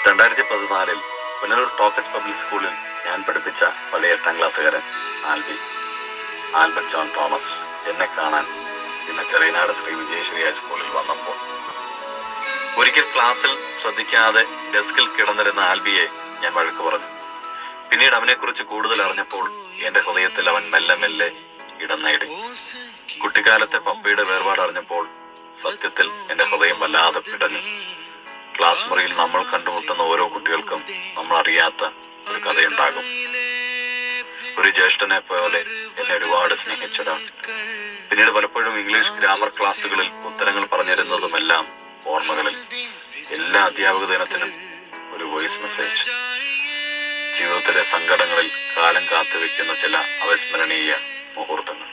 2014 Punalur ടോക്കസ് public സ്കൂളിൽ ഞാൻ പഠിപ്പിച്ച പഴയ 8ാം ക്ലാസ്സുകാരൻ ആൽബർട്ട് ജോൺ തോമസ് എന്നെ കാണാൻ ഇന്ന് ചെറിയനാട് ശ്രീ വിജയശ്രീ ഹൈസ്കൂളിൽ വന്നപ്പോൾ ഒരിക്കൽ ക്ലാസ്സിൽ ശ്രദ്ധിക്കാതെ ഡെസ്കിൽ കിടന്നിരുന്ന ആൽബിയെ ഞാൻ വഴക്ക് പറഞ്ഞു. പിന്നീട് അവനെക്കുറിച്ച് കൂടുതൽ അറിഞ്ഞപ്പോൾ എന്റെ ഹൃദയത്തിൽ അവൻ മെല്ലെ മെല്ലെ ഇടം നേടി. കുട്ടിക്കാലത്തെ പപ്പയുടെ വേർപാട് അറിഞ്ഞപ്പോൾ സത്യത്തിൽ എന്റെ ഹൃദയം വല്ലാതെ പിടഞ്ഞു. ക്ലാസ് മുറിയിൽ നമ്മൾ കണ്ടുമുട്ടുന്ന ഓരോ കുട്ടികൾക്കും നമ്മൾ അറിയാത്ത ഒരു കഥയുണ്ടാകും. ഒരു ജ്യേഷ്ഠനെ പോലെ എന്നെ ഒരുപാട് സ്നേഹിച്ചൊരാൾ. പിന്നീട് പലപ്പോഴും ഇംഗ്ലീഷ് ഗ്രാമർ ക്ലാസ്സുകളിൽ ഉത്തരങ്ങൾ പറഞ്ഞിരുന്നതുമെല്ലാം ഓർമ്മകളിൽ. എല്ലാ അധ്യാപക ദിനത്തിനും ഒരു വോയിസ് മെസ്സേജ്. ജീവിതത്തിലെ സങ്കടങ്ങളിൽ കാലം കാത്തുവെക്കുന്ന ചില അവിസ്മരണീയ മുഹൂർത്തങ്ങൾ.